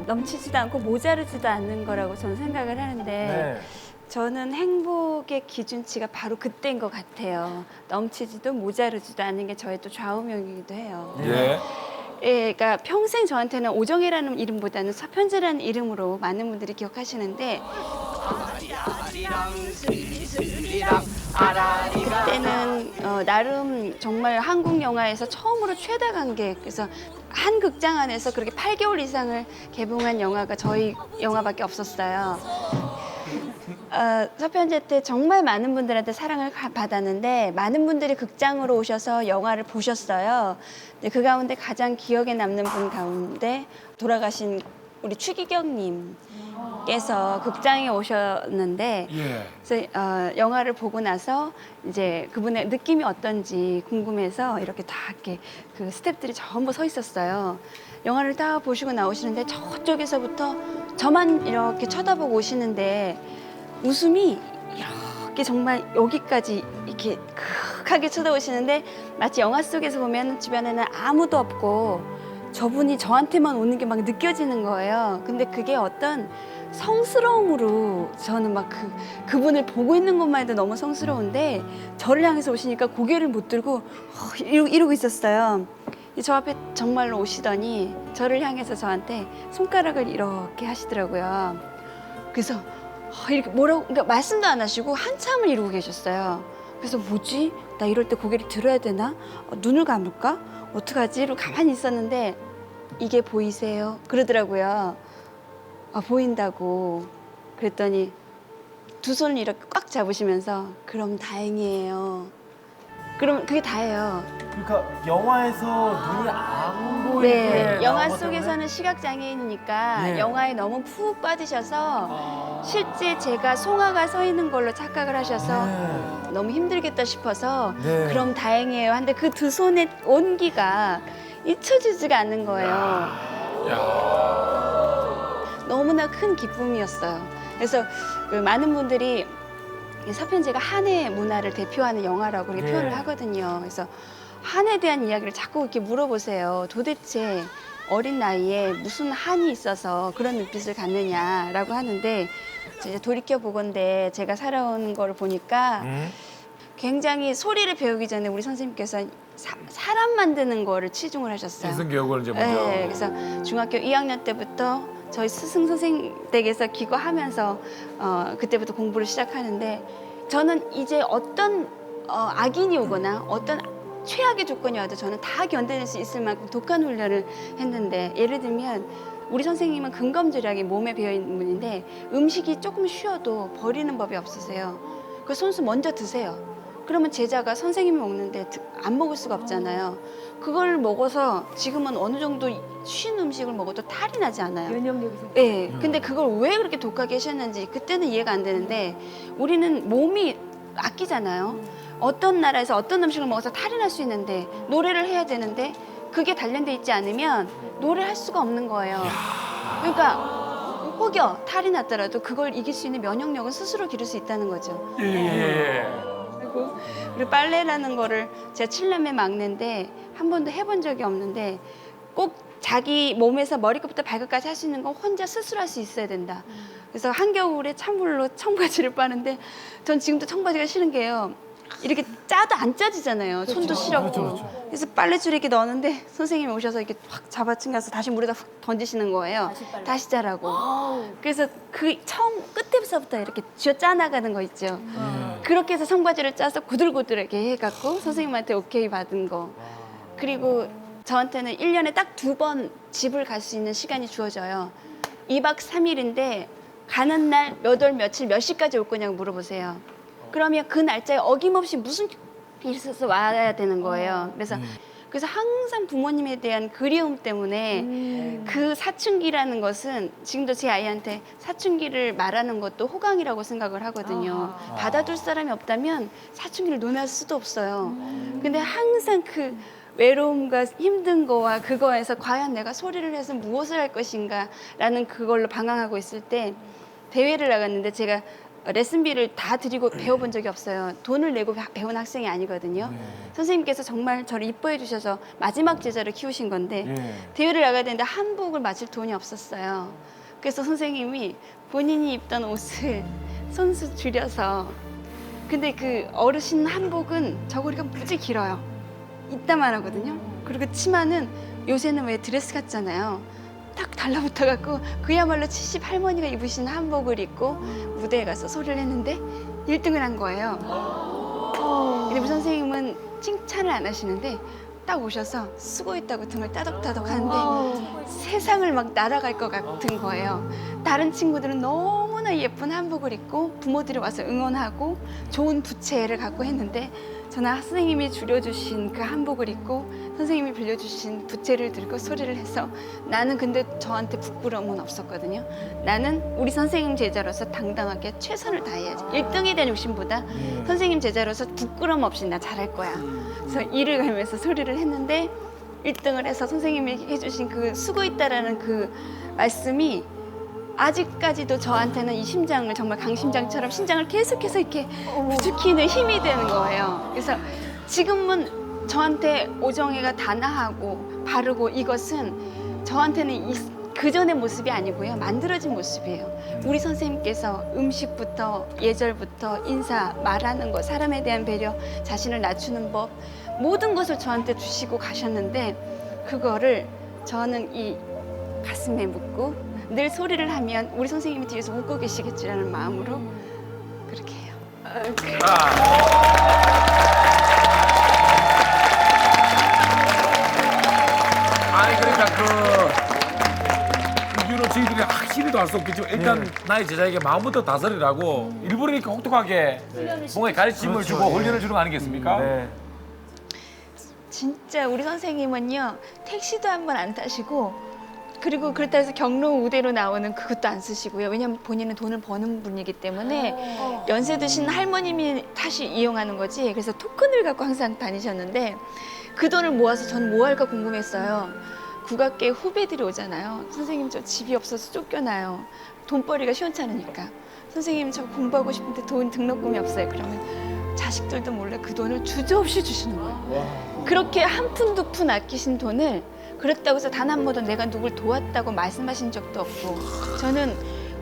넘치지도 않고 모자르지도 않는 거라고 저는 생각을 하는데 네. 저는 행복의 기준치가 바로 그때인 것 같아요. 넘치지도 모자르지도 않는 게 저의 또 좌우명이기도 해요. 예. 예, 그러니까 평생 저한테는 오정혜라는 이름보다는 서편제라는 이름으로 많은 분들이 기억하시는데 그때는 나름 정말 한국 영화에서 처음으로 최다 관객, 그래서 한 극장 안에서 그렇게 8개월 이상을 개봉한 영화가 저희 영화밖에 없었어요. 서편제 때 정말 많은 분들한테 사랑을 받았는데 많은 분들이 극장으로 오셔서 영화를 보셨어요. 근데 그 가운데 가장 기억에 남는 분 가운데 돌아가신 우리 추기경님께서 극장에 오셨는데 예. 그래서 영화를 보고 나서 이제 그분의 느낌이 어떤지 궁금해서 이렇게 다 이렇게 그 스태프들이 전부 서 있었어요. 영화를 다 보시고 나오시는데 저쪽에서부터 저만 이렇게 쳐다보고 오시는데 웃음이 이렇게 정말 여기까지 이렇게 크게 쳐다보시는데 마치 영화 속에서 보면 주변에는 아무도 없고 저분이 저한테만 오는 게 막 느껴지는 거예요. 근데 그게 어떤 성스러움으로 저는 막 그분을 보고 있는 것만 해도 너무 성스러운데 저를 향해서 오시니까 고개를 못 들고 이러고 있었어요. 저 앞에 정말로 오시더니 저를 향해서 저한테 손가락을 이렇게 하시더라고요. 그래서 이렇게 뭐라고, 그러니까 말씀도 안 하시고 한참을 이러고 계셨어요. 그래서 뭐지? 나 이럴 때 고개를 들어야 되나? 눈을 감을까? 어떡하지? 이러고 가만히 있었는데 이게 보이세요? 그러더라고요. 보인다고. 그랬더니 두 손을 이렇게 꽉 잡으시면서 그럼 다행이에요. 그럼 그게 다예요. 그러니까 영화에서 눈이 안 보이게 네, 영화 나온 것 때문에? 속에서는 시각장애인이니까 예. 영화에 너무 푹 빠지셔서 실제 제가 송아가 서 있는 걸로 착각을 하셔서 네. 너무 힘들겠다 싶어서 네. 그럼 다행이에요. 근데 그 두 손의 온기가 잊혀지지가 않는 거예요. 너무나 큰 기쁨이었어요. 그래서 그 많은 분들이 이 서편제가 한의 문화를 대표하는 영화라고 그렇게 네. 표현을 하거든요. 그래서 한에 대한 이야기를 자꾸 이렇게 물어보세요. 도대체 어린 나이에 무슨 한이 있어서 그런 눈빛을 갖느냐라고 하는데 이제 돌이켜 보건대 제가 살아온 걸 보니까 굉장히 소리를 배우기 전에 우리 선생님께서 사람 만드는 거를 치중을 하셨어요. 이승교육을 이제 먼저. 네, 그래서 중학교 2학년 때부터 저희 스승 선생 댁에서 기거하면서 그때부터 공부를 시작하는데 저는 이제 어떤 악인이 오거나 어떤 최악의 조건이 와도 저는 다 견뎌낼 수 있을 만큼 독한 훈련을 했는데 예를 들면 우리 선생님은 근검절약이 몸에 배어있는 분인데 음식이 조금 쉬어도 버리는 법이 없으세요. 그 손수 먼저 드세요. 그러면 제자가 선생님이 먹는데 안 먹을 수가 없잖아요. 그걸 먹어서 지금은 어느 정도 쉰 음식을 먹어도 탈이 나지 않아요. 면역력이 생 네, 근데 그걸 왜 그렇게 독하게 하셨는지 그때는 이해가 안 되는데 우리는 몸이 아끼잖아요. 어떤 나라에서 어떤 음식을 먹어서 탈이 날 수 있는데 노래를 해야 되는데 그게 단련돼 있지 않으면 노래를 할 수가 없는 거예요. 그러니까 혹여 탈이 났더라도 그걸 이길 수 있는 면역력은 스스로 기를 수 있다는 거죠. 예. 그리고 빨래라는 거를 제가 7남매 막내인데 한 번도 해본 적이 없는데 꼭 자기 몸에서 머리끝부터 발끝까지 할 수 있는 건 혼자 스스로 할 수 있어야 된다. 그래서 한겨울에 찬물로 청바지를 빠는데 전 지금도 청바지가 싫은 게요. 이렇게 짜도 안 짜지잖아요. 손도 시렵고. 그렇죠. 그래서 빨래줄에 이렇게 넣었는데 선생님이 오셔서 이렇게 확 잡아당겨서 다시 물에다 훅 던지시는 거예요. 다시 짜라고. 그래서 그 처음 끝에서부터 이렇게 쥐어 짜나가는 거 있죠. 그렇게 해서 청바지를 짜서 구들구들하게 해갖고 선생님한테 오케이 받은 거. 그리고 저한테는 1년에 딱 2번 집을 갈 수 있는 시간이 주어져요. 2박 3일인데 가는 날 몇 월 며칠 몇 시까지 올 거냐고 물어보세요. 그러면 그 날짜에 어김없이 무슨 일이 있어서 와야 되는 거예요. 그래서 항상 부모님에 대한 그리움 때문에 그 사춘기라는 것은 지금도 제 아이한테 사춘기를 말하는 것도 호강이라고 생각을 하거든요. 받아줄 사람이 없다면 사춘기를 논할 수도 없어요. 근데 항상 그 외로움과 힘든 거와 그거에서 과연 내가 소리를 해서 무엇을 할 것인가 라는 그걸로 방황하고 있을 때 대회를 나갔는데 제가 레슨비를 다 드리고 배워본 적이 없어요. 돈을 내고 배운 학생이 아니거든요. 네. 선생님께서 정말 저를 이뻐해 주셔서 마지막 제자를 키우신 건데 예. 대회를 나가야 되는데 한복을 맞출 돈이 없었어요. 그래서 선생님이 본인이 입던 옷을 손수 줄여서, 근데 그 어르신 한복은 저고리가 무지 길어요. 이따만 하거든요. 그리고 치마는 요새는 왜 드레스 같잖아요. 딱 달라붙어 갖고 그야말로 70 할머니가 입으신 한복을 입고 무대에 가서 소리를 했는데 1등을 한 거예요. 근데 우리 선생님은 칭찬을 안 하시는데 딱 오셔서 수고했다고 등을 따덕따덕 하는데 세상을 막 날아갈 것 같은 거예요. 다른 친구들은 너무나 예쁜 한복을 입고 부모들이 와서 응원하고 좋은 부채를 갖고 했는데 저는 선생님이 줄여주신 그 한복을 입고 선생님이 빌려주신 부채를 들고 소리를 해서 나는 근데 저한테 부끄러움은 없었거든요. 나는 우리 선생님 제자로서 당당하게 최선을 다해야지. 1등에 대한 욕심보다 선생님 제자로서 부끄러움 없이 나 잘할 거야. 그래서 이를 갈면서 소리를 했는데 1등을 해서 선생님이 해주신 그 수고했다라는 그 말씀이 아직까지도 저한테는 이 심장을 정말 강심장처럼 심장을 계속해서 이렇게 부추기는 힘이 되는 거예요. 그래서 지금은 저한테 오정혜가 단아하고 바르고 이것은 저한테는 그 전의 모습이 아니고요. 만들어진 모습이에요. 우리 선생님께서 음식부터 예절부터 인사, 말하는 것, 사람에 대한 배려, 자신을 낮추는 법 모든 것을 저한테 주시고 가셨는데 그거를 저는 이 가슴에 묻고 늘 소리를 하면 우리 선생님이 뒤에서 웃고 계시겠지라는 마음으로 그렇게 해요. 아니 그러니까 그 이유로 저희들이 확실히도 알 수 없겠지만 일단 나의 제자에게 마음부터 다스리라고 일부러 이렇게 혹독하게 뭔가 가르침을 주고 훈련을 주는 거 아니겠습니까? 네. 진짜 우리 선생님은요 택시도 한 번 안 타시고 그리고 그렇다 해서 경로 우대로 나오는 그것도 안 쓰시고요. 왜냐하면 본인은 돈을 버는 분이기 때문에 연세 드신 할머님이 다시 이용하는 거지. 그래서 토큰을 갖고 항상 다니셨는데 그 돈을 모아서 전 뭐 할까 궁금했어요. 국악계 후배들이 오잖아요. 선생님 저 집이 없어서 쫓겨나요. 돈벌이가 시원찮으니까. 선생님 저 공부하고 싶은데 돈 등록금이 없어요. 그러면 자식들도 몰래 그 돈을 주저없이 주시는 거예요. 그렇게 한 푼 두 푼 아끼신 돈을 그렇다고 해서 단 한 번도 내가 누굴 도왔다고 말씀하신 적도 없고 저는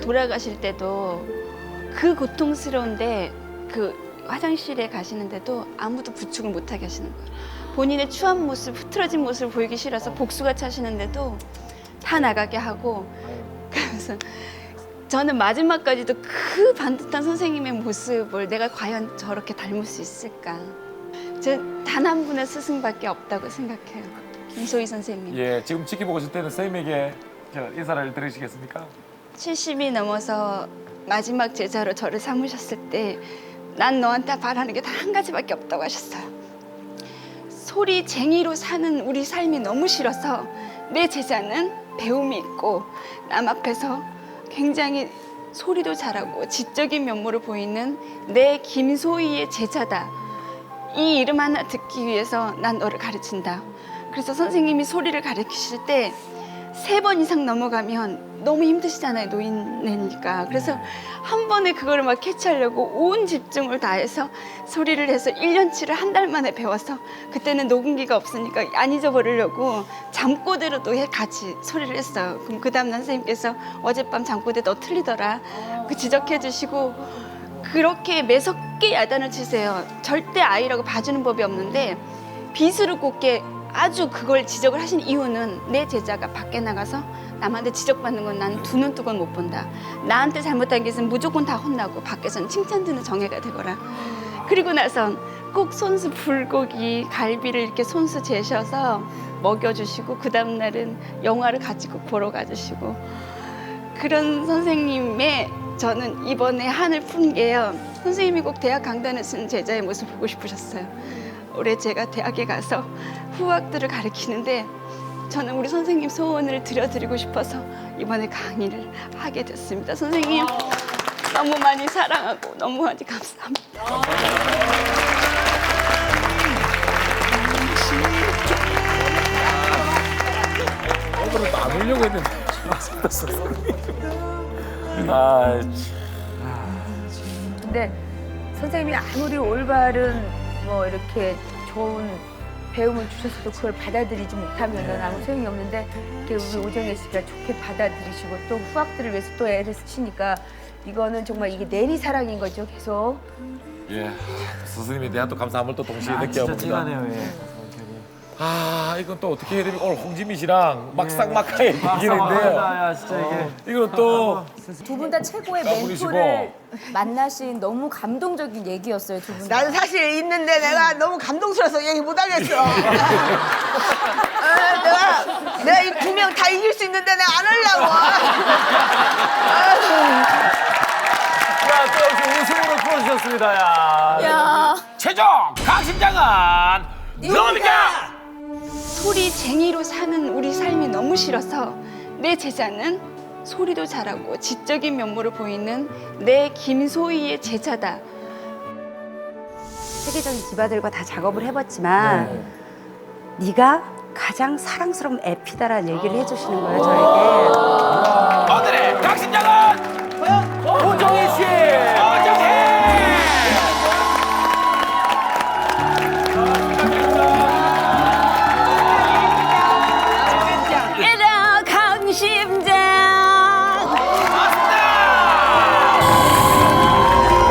돌아가실 때도 그 고통스러운데 그 화장실에 가시는데도 아무도 부축을 못하게 하시는 거예요. 본인의 추한 모습, 흐트러진 모습을 보이기 싫어서 복수가 차시는데도 다 나가게 하고 그래서 저는 마지막까지도 그 반듯한 선생님의 모습을 내가 과연 저렇게 닮을 수 있을까. 저 단 한 분의 스승밖에 없다고 생각해요. 김소희 선생님. 예, 지금 지켜보고 있을 때는 선생님에게 인사를 드리시겠습니까? 70이 넘어서 마지막 제자로 저를 삼으셨을 때 난 너한테 바라는 게 단 한 가지밖에 없다고 하셨어요. 소리쟁이로 사는 우리 삶이 너무 싫어서 내 제자는 배움이 있고 남 앞에서 굉장히 소리도 잘하고 지적인 면모를 보이는 내 김소희의 제자다. 이 이름 하나 듣기 위해서 난 너를 가르친다. 그래서 선생님이 소리를 가르치실 때 3번 이상 넘어가면 너무 힘드시잖아요, 노인네니까. 그래서 한 번에 그거를 막 캐치하려고 온 집중을 다해서 소리를 해서 1년치를 한 달 만에 배워서 그때는 녹음기가 없으니까 안 잊어버리려고 잠꼬대로도 같이 소리를 했어요. 그럼 그 다음날 선생님께서 어젯밤 잠꼬대 너 틀리더라. 그 지적해 주시고 그렇게 매섭게 야단을 치세요. 절대 아이라고 봐주는 법이 없는데 비수를 꽂게 아주 그걸 지적을 하신 이유는 내 제자가 밖에 나가서 남한테 지적받는 건 난 두 눈 뜨고는 못 본다. 나한테 잘못한 게 있으면 무조건 다 혼나고 밖에서는 칭찬 듣는 정예가 되거라. 그리고 나선 꼭 손수 불고기, 갈비를 이렇게 손수 재셔서 먹여주시고 그 다음 날은 영화를 같이 꼭 보러 가주시고 그런 선생님의 저는 이번에 한을 푼 게요. 선생님이 꼭 대학 강단에 쓰는 제자의 모습 보고 싶으셨어요. 올해 제가 대학에 가서 후학들을 가르치는데 저는 우리 선생님 소원을 들려드리고 싶어서 이번에 강의를 하게 됐습니다. 선생님 너무 많이 사랑하고 너무 많이 감사합니다. 오늘은 안 울려고 했는데 아, 근데 선생님이 아무리 올바른 뭐 이렇게 좋은 배움을 주셨어도 그걸 받아들이지 못하면 아무 소용이 없는데 이렇게 우리 오정혜 씨가 좋게 받아들이시고 또 후학들을 위해서 또 애를 쓰시니까 이거는 정말 이게 내리사랑인 거죠, 계속. 예, 스승님에 대한 또 감사함을 또 동시에 아, 진짜 느껴봅니다. 찡하네요. 예. 아, 이건 또 어떻게 해야 됩니까? 오늘 홍지민 씨랑 막상막하의 얘기인데 막상막하다, 진짜 이게. 이거는 또 두 분 다 최고의 분이시고. 멘토를 만나신 너무 감동적인 얘기였어요, 두 분 다. 나는 사실 있는데 내가 너무 감동스러워서 얘기 못 하겠어. 내가 이 두 명 다 이길 수 있는데 내가 안 하려고. 야, 또 이렇게 웃음으로 풀어주셨습니다, 야. 최종 강심장은 누굽니까? 소리쟁이로 사는 우리 삶이 너무 싫어서 내 제자는 소리도 잘하고 지적인 면모를 보이는 내 김소희의 제자다. 세계적인 디바들과 다 작업을 해봤지만 네가 가장 사랑스러운 에피다라는 얘기를 해주시는 거예요, 저에게.